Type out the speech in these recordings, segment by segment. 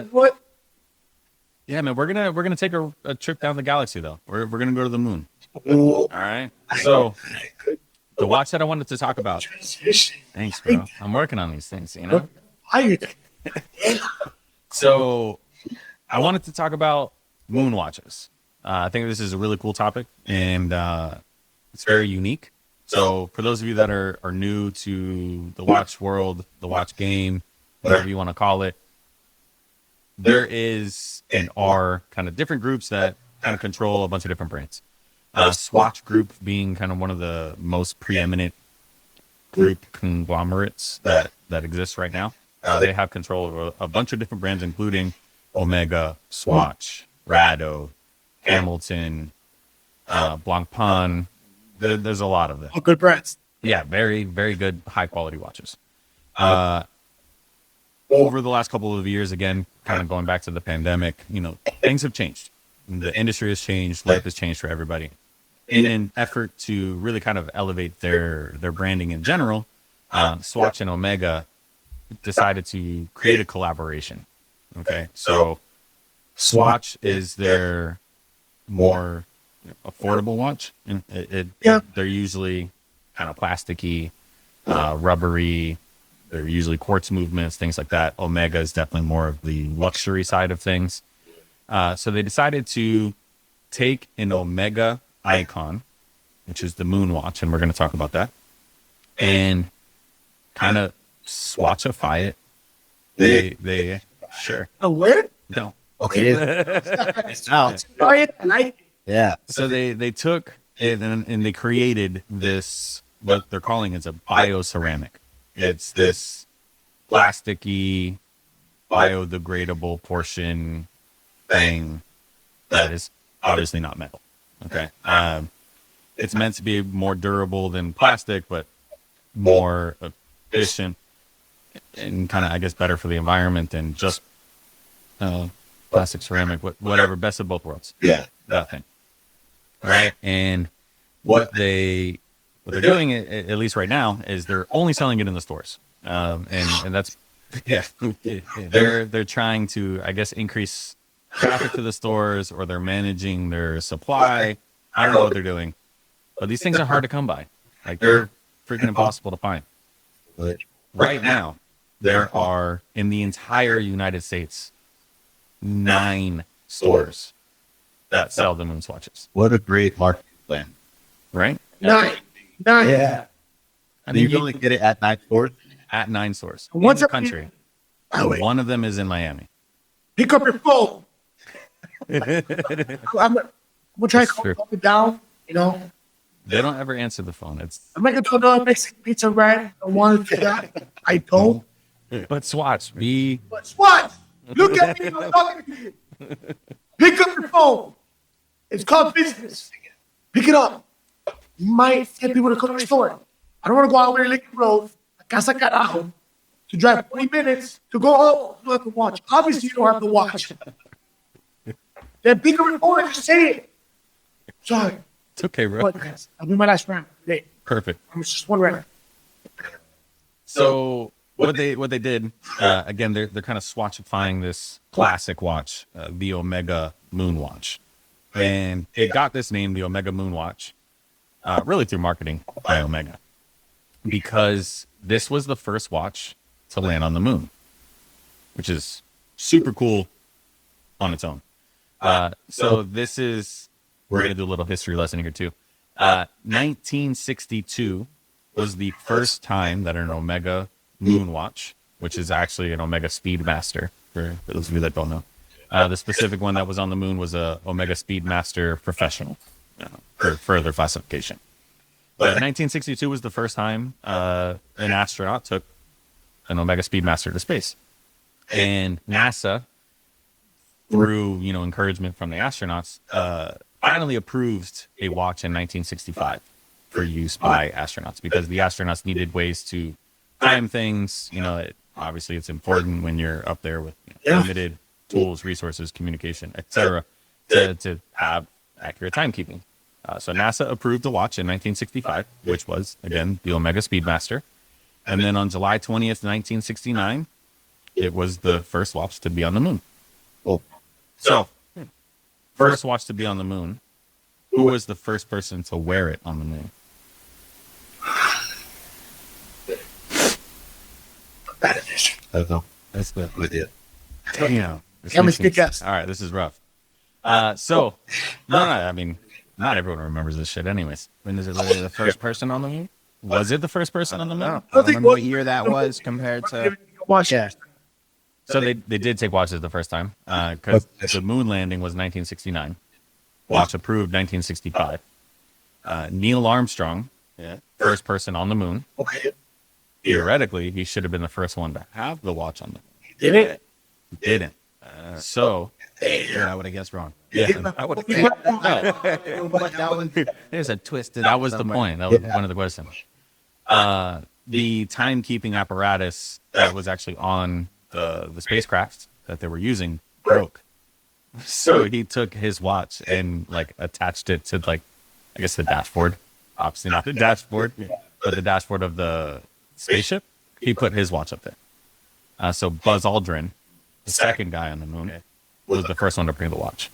What? Yeah, man, we're gonna take a trip down the galaxy though. We're gonna go to the moon. Ooh. All right. So the watch that I wanted to talk about. Thanks, bro. I'm working on these things, you know. So I wanted to talk about Moonwatches. I think this is a really cool topic, and it's very unique. So for those of you that are new to the watch world, the watch game, whatever you want to call it, there is and are kind of different groups that kind of control a bunch of different brands. Swatch Group being kind of one of the most preeminent group conglomerates that exists right now. They have control over a bunch of different brands, including Omega, Swatch, Rado, Hamilton, Blancpain. There's a lot of them. All good brands. Yeah, very, very good, high quality watches. Over the last couple of years, again, kind of going back to the pandemic, you know, things have changed. The industry has changed. Life has changed for everybody. In an effort to really kind of elevate their branding in general, Swatch and Omega decided to create a collaboration. Okay, so Swatch is their more affordable watch. They're usually kind of plasticky, rubbery. They're usually quartz movements, things like that. Omega is definitely more of the luxury side of things. So they decided to take an Omega icon, which is the Moonwatch, and we're going to talk about that, and kind of swatchify it. They sure. A what? No. Okay. It's out. Yeah. So they took it and they created this, what they're calling is a bioceramic. It's this plasticky, biodegradable portion thing that is obviously not metal. Okay. It's meant to be more durable than plastic, but more efficient and kind of, I guess, better for the environment than just plastic, ceramic, whatever, best of both worlds. Yeah. That thing. Right. And what they're doing, at least right now, is they're only selling it in the stores. And that's, yeah, they're trying to, I guess, increase traffic to the stores, or they're managing their supply. I don't know what they're doing, but these things are hard to come by. Like, they're freaking impossible to find. But Right now, there are, in the entire United States, 9 stores that sell the MoonSwatches. what a great marketing plan. Right? 9. Yeah. I You can only get it at 9 stores. at 9 stores What's in the up, country. Oh, wait. One of them is in Miami. Pick up your phone. I'm gonna try to That's calm it down. You know, They don't ever answer the phone. It's I'm making a basic pizza bread. I wanted to that. I don't. but Swatch, be But what? Look at me. I'm talking to you. Pick up your phone. It's called business. Pick it up. You might get people to come to your store. I don't want to go out there Lincoln Road, casa carajo, to drive 20 minutes to go home. You have to watch. Obviously, you don't have to watch. Then pick up your phone and just say it. Sorry. it's okay, bro. What, guys? I'll be my last round today. Perfect. I'm just one round. So what they did, again, they're kind of swatchifying this classic watch, the Omega Moonwatch, and it got this name, the Omega Moonwatch, really through marketing by Omega, because this was the first watch to land on the moon, which is super cool on its own. So this is, we're going to do a little history lesson here too. 1962 was the first time that an Omega Moonwatch, which is actually an Omega Speedmaster, for those of you that don't know. The specific one that was on the moon was a Omega Speedmaster Professional, for further classification. But 1962 was the first time an astronaut took an Omega Speedmaster to space. And NASA, through encouragement from the astronauts, finally approved a watch in 1965 for use by astronauts, because the astronauts needed ways to time things. Obviously it's important when you're up there with limited tools, resources, communication, etc., to have accurate timekeeping. So NASA approved the watch in 1965, which was, again, the Omega Speedmaster. And then on July 20th, 1969, it was the first watch to be on the moon. Oh, So, first watch to be on the moon. Who was the first person to wear it on the moon? Bad edition. I don't know. That's the With you. Damn. Let me speak yes. All right, this is rough. So, no, I mean, not everyone remembers this shit anyways. When is it literally the first person on the moon? Was it the first person on the moon? I don't remember what year that was compared to. Watch it. So they did take watches the first time because the moon landing was 1969. Watch approved 1965. Neil Armstrong, first person on the moon. Okay. Theoretically, he should have been the first one to have the watch on the moon. Did it? He didn't. So Yeah, I would have guessed wrong. yeah, I would. There's a twist. That was the point. That was one of the questions. The timekeeping apparatus that was actually on the spacecraft that they were using broke. So he took his watch and like attached it to like, I guess the dashboard. Obviously not the dashboard, but the dashboard of the spaceship. He put his watch up there. So Buzz Aldrin, the second guy on the moon, was the first one to bring the watch.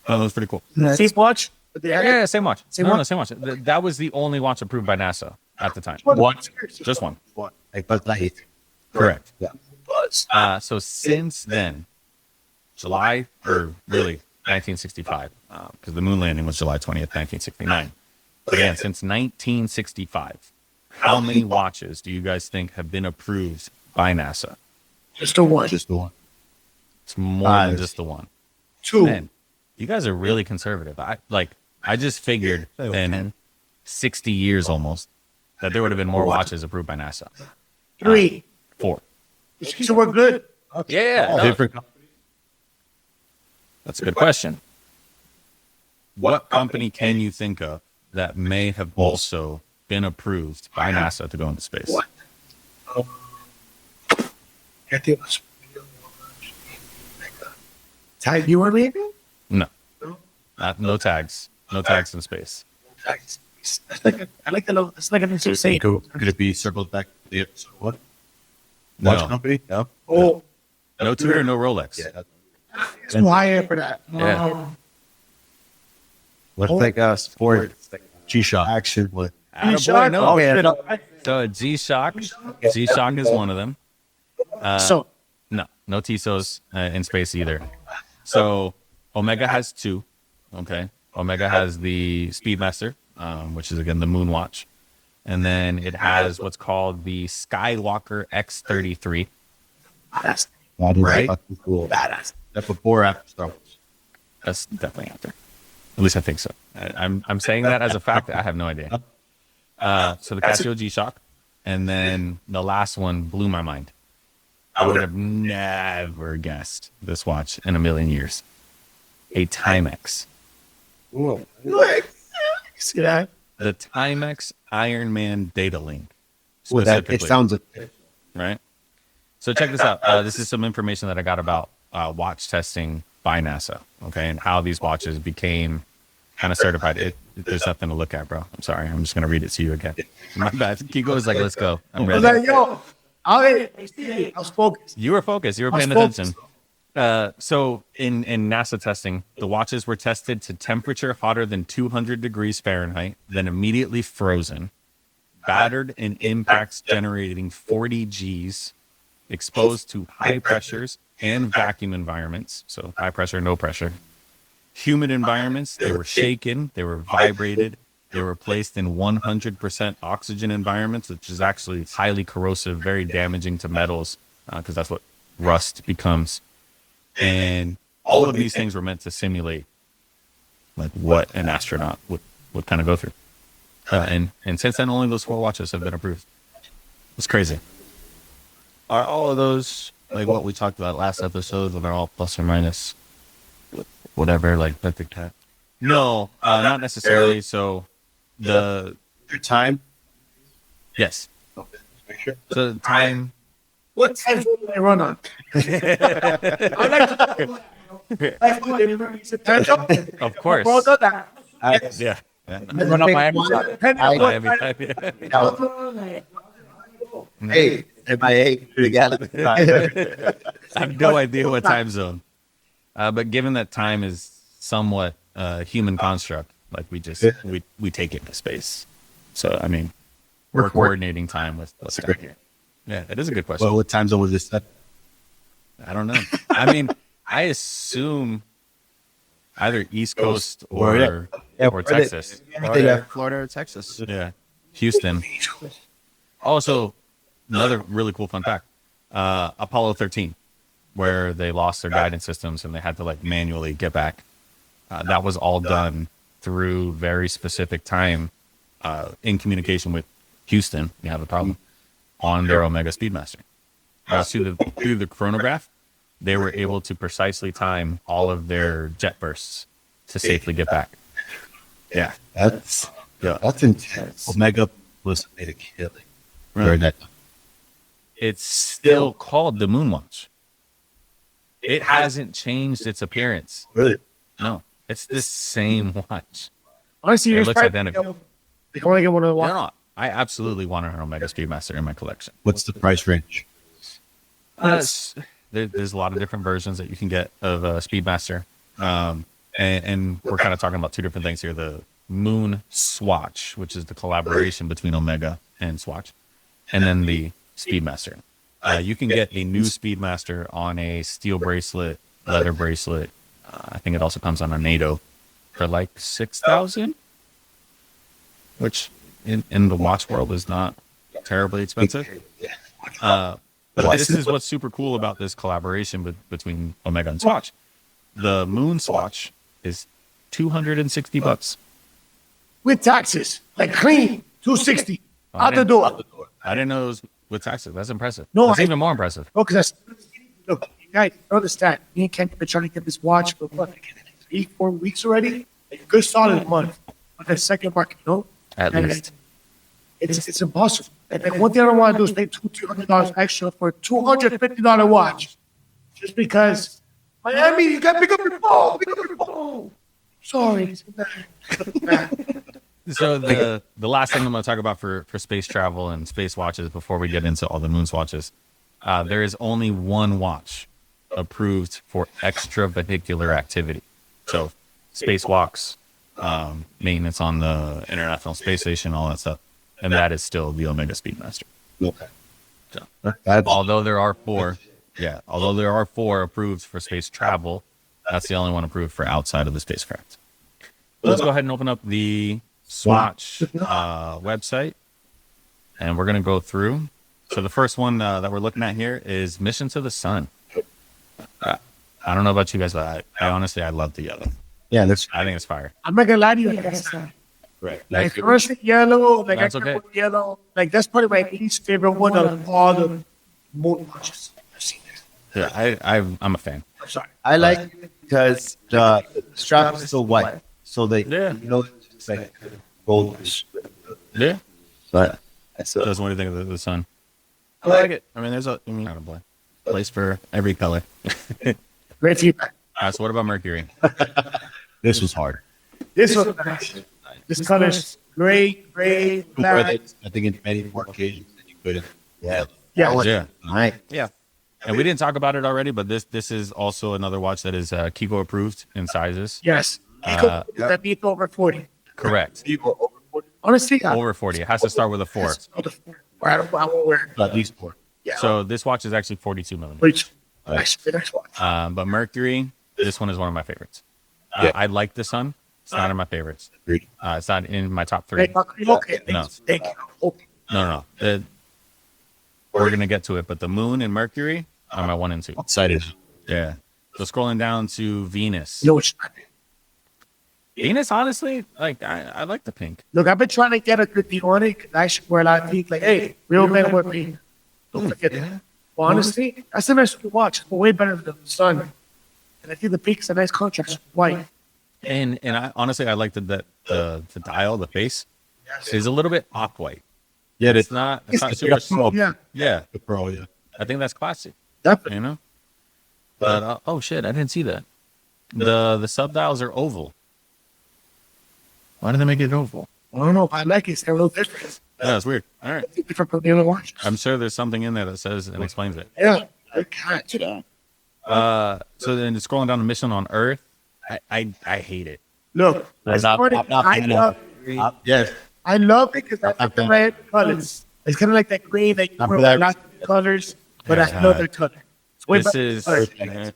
Oh, that was pretty cool. Same watch? Yeah, same watch. Same No, watch? no, same watch. That was the only watch approved by NASA at the time. One. Just one. Like Buzz Lightyear. Correct. Yeah. Buzz. So since then, July, or really 1965, because the moon landing was July 20th, 1969. But again, since 1965, how many watches do you guys think have been approved by NASA? Just a one. Just the one. It's more than Five. just the one. Two. Man, you guys are really conservative. I just figured in 60 years almost that there would have been more watches approved by NASA. Three. 4. So we're good. Yeah, no, Different company. that's a good question. What company can you think of that may have also been approved by NASA to go into space? What? Can't think of Tag you want me? No. No tags. No tags in space. That's like I like the logo. That's like an insane. Could it be circled back to the what? No. Watch company? No. Oh, No Tudor, no Rolex. Yeah. it's too high for that. Yeah. What's like a sport? G-Shock. Action. What? Attaboy, no. Oh yeah. So G-Shock. G-Shock is one of them. So No Tissot's in space either. So Omega has 2. Okay. Omega has the Speedmaster, which is again the Moonwatch. And then it has what's called the Skywalker X33. that's That is Right? fucking cool. badass. That's before or after Star Wars. That's definitely after. At least I think so. I'm saying that as a fact. I have no idea. So the Casio G-Shock. And then the last one blew my mind. I would have never guessed this watch in a million years. A Timex. Look, see that? The Timex Iron Man data link. Well, that, it Specifically, sounds like right? So check this out. This is some information that I got about watch testing by NASA, okay, and how these watches became kind of certified. There's nothing to look at, bro. I'm sorry. I'm just going to read it to you again. My bad. Kiko's like, let's go. I'm I was ready. like, yo, I was focused. You were focused. You were paying attention. So in NASA testing, the watches were tested to temperature hotter than 200 degrees Fahrenheit, then immediately frozen, battered in impacts generating 40 Gs, exposed to high pressures and vacuum environments. So high pressure, no pressure. Humid environments, they were shaken, they were vibrated, they were placed in 100% oxygen environments, which is actually highly corrosive, very damaging to metals, because that's what rust becomes. And all of these things were meant to simulate like what an astronaut would kind of go through. And since then, only those 4 watches have been approved. It's crazy. Are all of those like what we talked about last episode when they're all plus or minus whatever, like perfect time? No, not necessarily. So your time. yes. Make sure. So the time, What time do I run on? I like of course. Well, done that. Yeah. Run up my Depending on Every what- time, yeah. Hey, MIA together. I have no idea what time zone. But given that time is somewhat human construct, like we take it into space. So I mean, we're coordinating time with what's down here. Yeah, that is a good question. Well, what time zone was this set? I don't know. I mean, I assume either East Coast or Texas. Florida or Texas. Yeah, Houston. Also, another really cool fun fact: Apollo 13, where they lost their guidance systems and they had to like manually get back. That was all done through very specific time in communication with Houston. You have a problem on their Omega Speedmaster. Through the chronograph, they were able to precisely time all of their jet bursts to safely get back. Yeah, That's intense. Omega was made a killing. During that time. it's still called the Moonwatch. It hasn't changed its appearance. Really? No, it's the same watch. Honestly, It looks identical. They can only get one of the watch. No, I absolutely want an Omega Speedmaster in my collection. What's the price range? There's a lot of different versions that you can get of Speedmaster. And we're kind of talking about two different things here. The MoonSwatch, which is the collaboration between Omega and Swatch, and then the Speedmaster. You can get a new Speedmaster on a steel bracelet, leather bracelet. I think it also comes on a NATO for like 6,000, which in the watch world is not terribly expensive. But this is what's super cool about this collaboration between Omega and Swatch. The MoonSwatch is $260. With taxes, like clean, 260 out the door. I didn't know it was with taxes. That's impressive. No, That's even more impressive. No, because look, you guys understand. Me and Ken have been trying to get this watch for what, like 3-4 weeks already. Like a good solid month on the second market, you know. At And least. it's impossible. And like, one thing I don't want to do is pay $200 extra for a $250 watch, just because Miami, you got to pick up your phone. Pick up your phone. Sorry. So the last thing I'm going to talk about for space travel and space watches before we get into all the Moonswatches, there is only one watch approved for extravehicular activity. So spacewalks, maintenance on the International Space Station, all that stuff. And that is still the Omega Speedmaster. Okay. So, That's although there are four approved for space travel, that's the only one approved for outside of the spacecraft. Let's go ahead and open up the Swatch website, and we're going to go through. So the first one that we're looking at here is Mission to the Sun. I don't know about you guys, but I honestly, I love the yellow. yeah, that's I think it's fire. I'm not gonna lie to you. That's right. like first yellow, like That's I okay. okay. Yellow, like that's probably my least favorite one out of all the Moonwatches I've seen. Yeah, I'm a fan. I'm sorry. I like it because the strap is so white, so they it's like goldish. Yeah. But that's Does what do you think of the sun? I like it. I mean, there's a place for every color. Great feedback. So what about Mercury? this was hard. This was nice. This color's gray, black. I think in many more occasions that you could have. Yeah. Yeah. Yeah. Right. Yeah. And we didn't talk about it already, but this is also another watch that is Kiko approved in sizes. Yes. That beat over 40. Correct. Honestly, Over 40. It has to start with a 4. I won't wear. At least 4. Yeah. So this watch is actually 42 millimeters. Which, nice watch. But Mercury, this one is one of my favorites. Yeah. I like the sun. It's not in my favorites. Agreed. It's not in my top 3. Okay. No. Thank you. Okay. No. We're going to get to it, but the moon and Mercury are my 1 and 2. Excited. Yeah. So scrolling down to Venus. No, it's not. Venus, honestly, like I like the pink. Look, I've been trying to get a good deal on it. 'Cause I should wear a lot of pink. Like, hey, real men wear pink. Don't forget that. Well, honestly, that's a nice watch. It's way better than the sun. And I think the pink's a nice contrast with white. And I honestly, I like the dial, the face is a little bit off white. Yeah, It's not super. Yeah, Yeah, the pro. Yeah. I think that's classic. definitely. You know. But oh shit, I didn't see that. The sub dials are oval. Why did they make it oval? I don't know. I like it. It's a little different. Yeah, it's weird. All right. Different from the other watch. I'm sure there's something in there that says and explains it. Yeah. Good catch. So then scrolling down the mission on Earth, I hate it. Look, I'm not I fan love, Yes. I love it because that's I'm the red colors. It's kind of like that gray that you I'm wear for that. not colors, but Yeah. that's another color. It's way This better is, colors.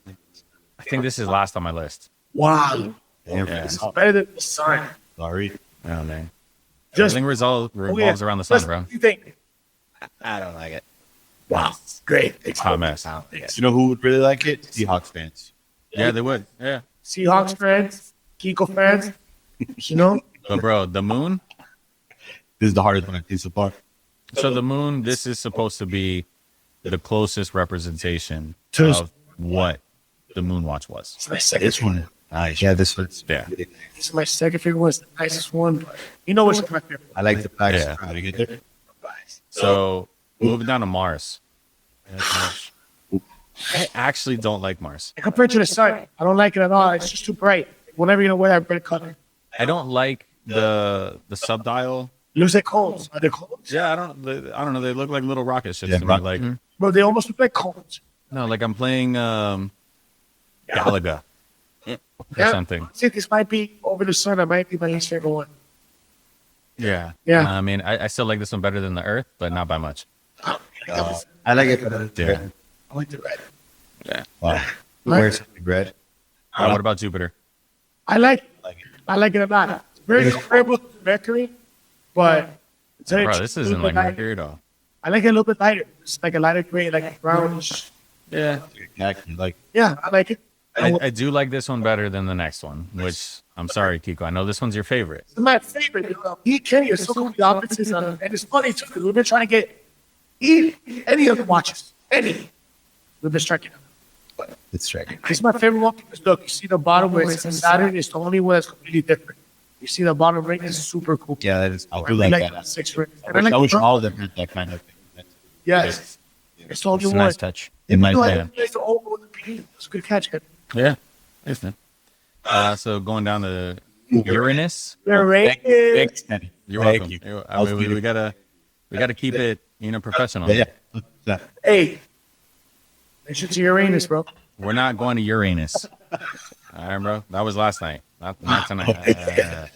I think this is last on my list. Wow. Yeah. It's better than the sun. Sorry. Oh, man. Just Everything revolves around the sun, bro. What do you think? I don't like it. Wow. It's great. It's a hot mess. You know who would really like it? Seahawks fans. Yeah, they would. Yeah. Seahawks fans, Kiko fans, you know? But, bro, the moon. This is the hardest one I've seen so far. So the moon, this is supposed to be the closest representation To- of what the Moonwatch was. It's my second. This one, nice. Yeah, this one's. Yeah. This is my second favorite one. It's the nicest one. But you know what's my favorite? I like the black. Yeah. How to get there? So moving down to Mars. I actually don't like Mars. Compared to the sun, I don't like it at all. It's just too bright. Whenever you know wear that red color, I don't like the subdial. it looks like cones. Are they cones? Yeah, I don't know. They look like little rocket ships Yeah, to me. rock- Like Bro, they almost look like cones. no, like I'm playing Galaga or Yeah. something. See, this might be over the sun. That might be my least favorite one. Yeah. Yeah. I mean, I still like this one better than the Earth, but not by much. I like it better. Yeah. I like the red. Yeah. Wow. Where's something red? What about Jupiter? I like it. Like it. I like it a lot. It's very comparable to Mercury, but it's very Bro, this a isn't little like bit lighter. Mercury at all. I like it a little bit lighter. It's like a lighter gray, like a brownish. Yeah. Exactly. Like Yeah, I like it. I do like this one better than the next one, which I'm sorry, Kiko. I know this one's your favorite. It's my favorite. Me and Kenny are so complete opposites, and it's funny too because we've been trying to get any of the watches, any. We've been striking them. it's striking. This is my favorite one because look, you see the bottom where it says Saturn is the only one that's completely different. You see the bottom ring is super cool. Yeah, that is. I do I like like that. 6 rings. I And I wish like all of them had that kind of thing. yes, it's the only It's a one. nice touch. In my No, I opinion. think it's the old one with the green. It's a good catch. Ken. Yeah. Thanks, man. So going down to Uranus. Your ring is Thank You're Thank welcome. you. I mean, we gotta keep it, professional. Yeah. Yeah. hey. Mention to Uranus, bro. We're not going to Uranus. All right, bro. That was last night, not tonight.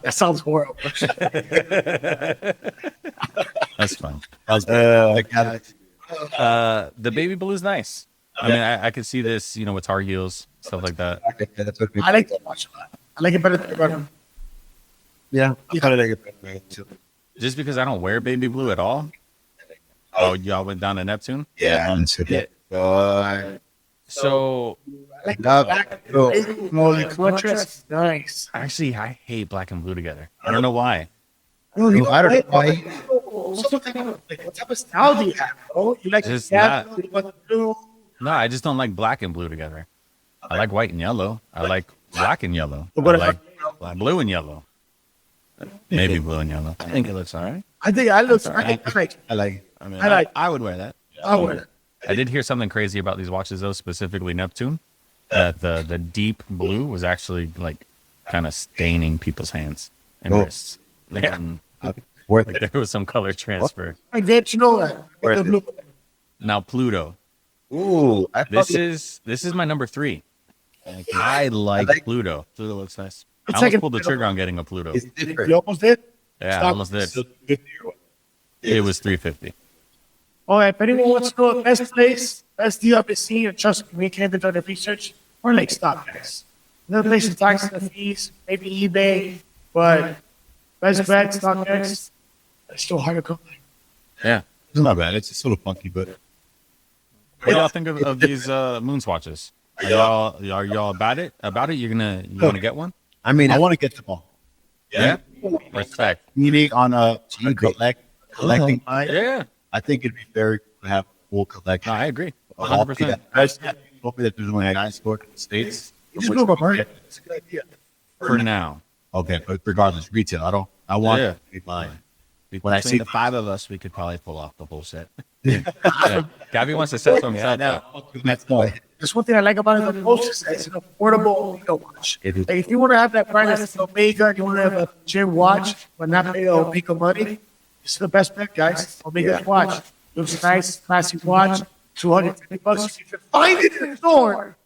That sounds horrible. That's fine. I got it. The baby blue is nice. I mean, I could see this, with Tar Heels, stuff like that. That's what we. I like that watch a lot. I like it better than the red one. Yeah, I kind of like it better too. Just because I don't wear baby blue at all. Oh, y'all went down to Neptune? Yeah, that's it. So I like Love black. it. Oh. No, the contrast. Nice. actually, I hate black and blue together. I don't know why. No, you I don't know why. What type of style do you have, bro? You like Just the gas, you want the blue? No, I just don't like black and blue together. I like white and yellow. I like black and yellow. I What if like blue and yellow. Maybe blue and yellow. I think it looks all right. I think I look. I like. I like it. I mean, I like. I would wear that. I would. I did hear something crazy about these watches, though, specifically Neptune. That the deep blue was actually like kind of staining people's hands and Oh. wrists. Like, Worth like it. there was some color transfer. I did. You know that. Worth The it. blue. Now Pluto. Ooh, I This thought is my number 3. I like like- Pluto. Pluto looks nice. I It's almost like pulled the trigger on getting a Pluto. it's different. You almost did. Yeah, I Stop. almost did. Still 50 or what? It was 350. All right. If anyone wants to know the best place, best deal I've been seeing, and trust me, we can't do the research. Or like StockX. Another place is taxes and fees, maybe eBay, but best bet StockX. It's still hard to come by. Yeah. It's not bad. It's a little funky, but What do y'all think of these MoonSwatches? Are y'all about it? You gonna get one? I mean, I want to get them all. Yeah. Respect. Meaning on a collecting eye, Yeah. I think it'd be very cool to have a full collection. No, I agree. of 100%. Hopefully that there's only a 9 store in the States. You just go by market. It's a good idea. For now. Okay, but regardless, retail. I want Yeah. it to be mine. When I see see the 5 of us, we could probably pull off the whole set. Yeah. Gabby wants to set something up. That's no. That's one thing I like about it the most is that it's an affordable Omega watch. It is. Like if you want to have that brightest Omega, you want to have a gym watch, but not pay Omega money, it's the best bet, guys. Omega's watch. Looks nice, classy watch, $250. You can find it in the store,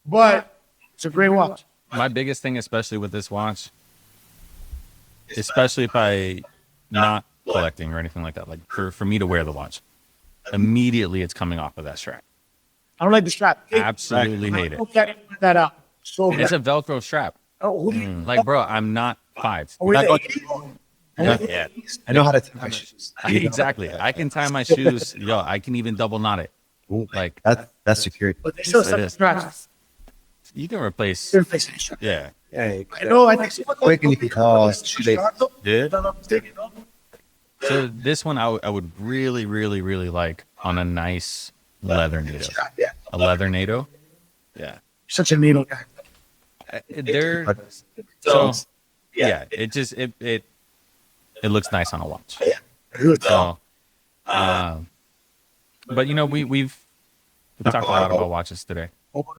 but it's a great watch. My biggest thing, especially with this watch, especially if I not collecting or anything like that, like for me to wear the watch, immediately it's coming off of that strap. I don't like the strap. Absolutely hate it. Don't get that out. So It's bad. a Velcro strap. Oh, who do you, Like, bro, I'm not 5. are we Not the- Yeah, I know how to tie my shoes. exactly. I can tie my shoes. Yo, I can even double knot it. Like, That's security. But they still It sell is. straps. you can replace. They're facing strap. Yeah. Yeah, I know. I think someone quick and you can call shoelace. Did? I'm mistaken, no? So this one I would really, really, really like on a nice leather NATO. Strap, yeah. A leather NATO. Yeah. Such a needle guy. They're so yeah. It just it looks nice on a watch. Good. So, but you know we've talked a lot about watches today.